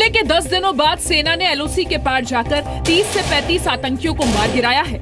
हमले के 10 दिनों बाद सेना ने एलओसी के पार जाकर 30 से 35 आतंकियों को मार गिराया है।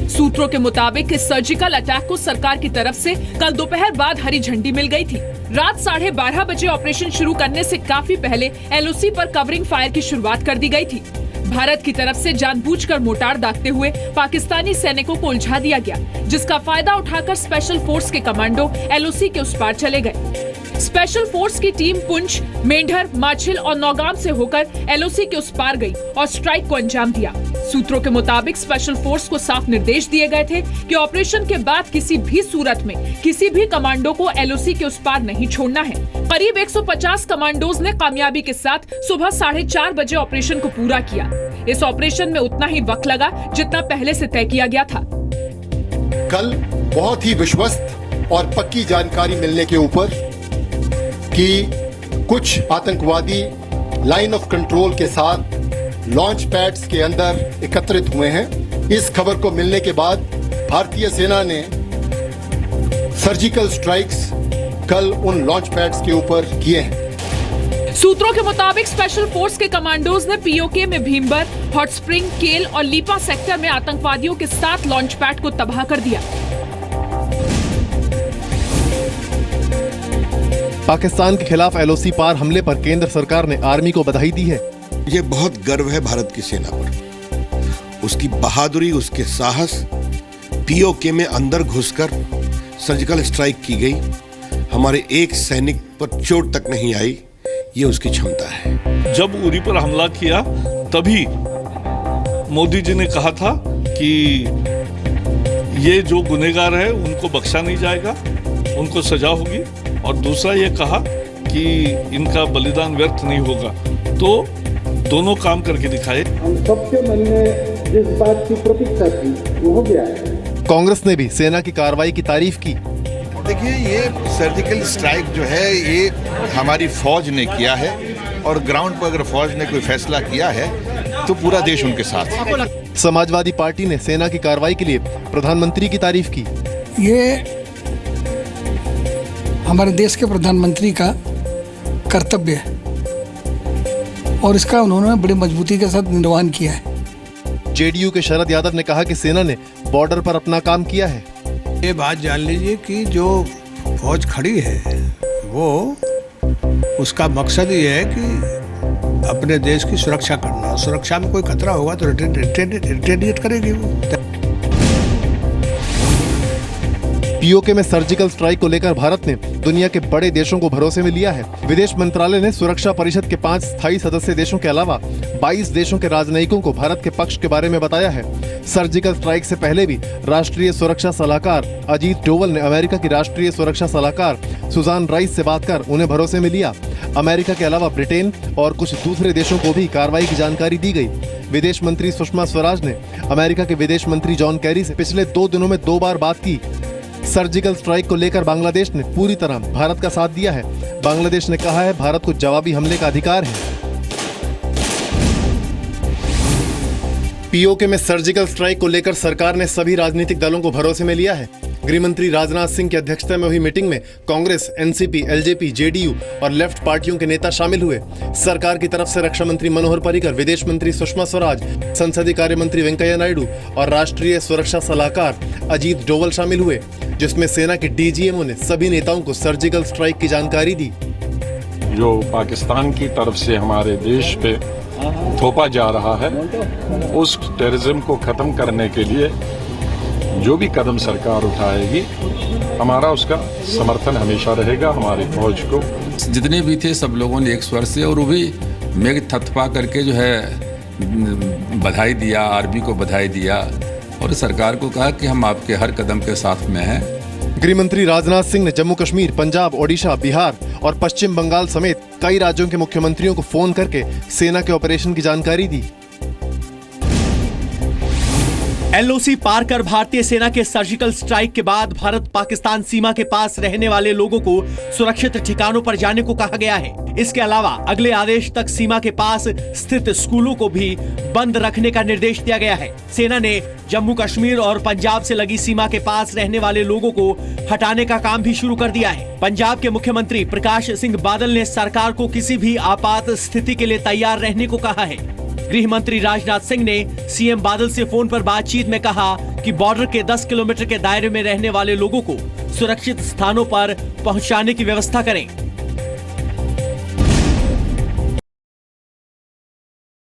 सूत्रों के मुताबिक इस सर्जिकल अटैक को सरकार की तरफ से कल दोपहर बाद हरी झंडी मिल गई थी। रात 12:30 बजे ऑपरेशन शुरू करने से काफी पहले एलओसी पर कवरिंग फायर की शुरुआत कर दी गई थी। भारत की तरफ से जानबूझकर मोर्टार दागते हुए पाकिस्तानी सैनिकों को उलझा दिया गया, जिसका फायदा उठाकर स्पेशल फोर्स के कमांडो एलओसी के उस पार चले गए। स्पेशल फोर्स की टीम पुंछ, मेंढर, माछिल और नौगाम से होकर एलओसी के उस पार गई और स्ट्राइक को अंजाम दिया। सूत्रों के मुताबिक स्पेशल फोर्स को साफ निर्देश दिए गए थे कि ऑपरेशन के बाद किसी भी सूरत में किसी भी कमांडो को एलओसी के उस पार नहीं छोड़ना है। करीब 150 कमांडोज ने कामयाबी के साथ सुबह 4:30 बजे ऑपरेशन को पूरा किया। इस ऑपरेशन में उतना ही वक्त लगा जितना पहले से तय किया गया था। कल बहुत ही विश्वस्त और पक्की जानकारी मिलने के ऊपर कि कुछ आतंकवादी लाइन ऑफ कंट्रोल के साथ लॉन्च पैड्स के अंदर एकत्रित हुए हैं। इस खबर को मिलने के बाद भारतीय सेना ने सर्जिकल स्ट्राइक्स कल उन लॉन्च पैड्स के ऊपर किए हैं। सूत्रों के मुताबिक स्पेशल फोर्स के कमांडोज ने पीओके में भीमबर, हॉट स्प्रिंग, केल और लीपा सेक्टर में आतंकवादियों के 7 लॉन्च पैड को तबाह कर दिया। पाकिस्तान के खिलाफ एलओसी पार हमले पर केंद्र सरकार ने आर्मी को बधाई दी है। ये बहुत गर्व है भारत की सेना पर, उसकी बहादुरी, उसके साहस। पीओके में अंदर घुसकर सर्जिकल स्ट्राइक की गई, हमारे एक सैनिक पर चोट तक नहीं आई, ये उसकी क्षमता है। जब उरी पर हमला किया तभी मोदी जी ने कहा था कि ये जो गुनहगार है उनको बख्शा नहीं जाएगा, उनको सजा होगी। और दूसरा ये कहा कि इनका बलिदान व्यर्थ नहीं होगा। तो दोनों काम करके दिखाए। हम सबके मन में जिस बात की प्रतीक्षा थी वो हो गया है। कांग्रेस ने भी सेना की कार्रवाई की तारीफ की। देखिए, ये सर्जिकल स्ट्राइक जो है ये हमारी फौज ने किया है और ग्राउंड पर अगर फौज ने कोई फैसला किया है तो पूरा देश उनके साथ है। समाजवादी पार्टी ने सेना की कार्रवाई के लिए प्रधानमंत्री की तारीफ की। ये हमारे देश के प्रधानमंत्री का कर्तव्य है और इसका उन्होंने बड़ी मजबूती के साथ निर्वहन किया है। जेडीयू के शरद यादव ने कहा कि सेना ने बॉर्डर पर अपना काम किया है। ये बात जान लीजिए कि जो फौज खड़ी है वो उसका मकसद ये है कि अपने देश की सुरक्षा करना। सुरक्षा में कोई खतरा होगा तो रिटेलिएट करेगी वो। पीओके में सर्जिकल स्ट्राइक को लेकर भारत ने दुनिया के बड़े देशों को भरोसे में लिया है। विदेश मंत्रालय ने सुरक्षा परिषद के 5 स्थायी सदस्य देशों के अलावा 22 देशों के राजनयिकों को भारत के पक्ष के बारे में बताया है। सर्जिकल स्ट्राइक से पहले भी राष्ट्रीय सुरक्षा सलाहकार अजीत डोवल ने अमेरिका की राष्ट्रीय सुरक्षा सलाहकार सुजान राइस से बात कर उन्हें भरोसे में लिया। अमेरिका के अलावा ब्रिटेन और कुछ दूसरे देशों को भी कार्रवाई की जानकारी दी गई। विदेश मंत्री सुषमा स्वराज ने अमेरिका के विदेश मंत्री जॉन कैरी से पिछले 2 दिनों में 2 बार बात की। सर्जिकल स्ट्राइक को लेकर बांग्लादेश ने पूरी तरह भारत का साथ दिया है। बांग्लादेश ने कहा है भारत को जवाबी हमले का अधिकार है। पीओके में सर्जिकल स्ट्राइक को लेकर सरकार ने सभी राजनीतिक दलों को भरोसे में लिया है। गृह मंत्री राजनाथ सिंह की अध्यक्षता में हुई मीटिंग में कांग्रेस, एनसीपी, एलजेपी, जेडीयू और लेफ्ट पार्टियों के नेता शामिल हुए। सरकार की तरफ से रक्षा मंत्री मनोहर पर्रिकर, विदेश मंत्री सुषमा स्वराज, संसदीय कार्य मंत्री वेंकैया नायडू और राष्ट्रीय सुरक्षा सलाहकार अजीत डोवल शामिल हुए, जिसमें सेना के डीजीएमओ ने सभी नेताओं को सर्जिकल स्ट्राइक की जानकारी दी। जो पाकिस्तान की तरफ से हमारे देश पे थोपा जा रहा है, उस टेररिज्म को खत्म करने के लिए जो भी कदम सरकार उठाएगी, हमारा उसका समर्थन हमेशा रहेगा। हमारी फौज को जितने भी थे सब लोगों ने एक स्वर से और वो भी मेघ थपथपा करके जो है बधाई दिया, आर्मी को बधाई दिया और सरकार को कहा कि हम आपके हर कदम के साथ में हैं। गृह मंत्री राजनाथ सिंह ने जम्मू कश्मीर, पंजाब, ओडिशा, बिहार और पश्चिम बंगाल समेत कई राज्यों के मुख्यमंत्रियों को फोन करके सेना के ऑपरेशन की जानकारी दी। एलओसी पार कर भारतीय सेना के सर्जिकल स्ट्राइक के बाद भारत पाकिस्तान सीमा के पास रहने वाले लोगों को सुरक्षित ठिकानों पर जाने को कहा गया है। इसके अलावा अगले आदेश तक सीमा के पास स्थित स्कूलों को भी बंद रखने का निर्देश दिया गया है। सेना ने जम्मू कश्मीर और पंजाब से लगी सीमा के पास रहने वाले लोगों को हटाने का काम भी शुरू कर दिया है। पंजाब के मुख्यमंत्री प्रकाश सिंह बादल ने सरकार को किसी भी आपात स्थिति के लिए तैयार रहने को कहा है। गृह मंत्री राजनाथ सिंह ने सीएम बादल से फोन पर बातचीत में कहा कि बॉर्डर के 10 किलोमीटर के दायरे में रहने वाले लोगों को सुरक्षित स्थानों पर पहुंचाने की व्यवस्था करें।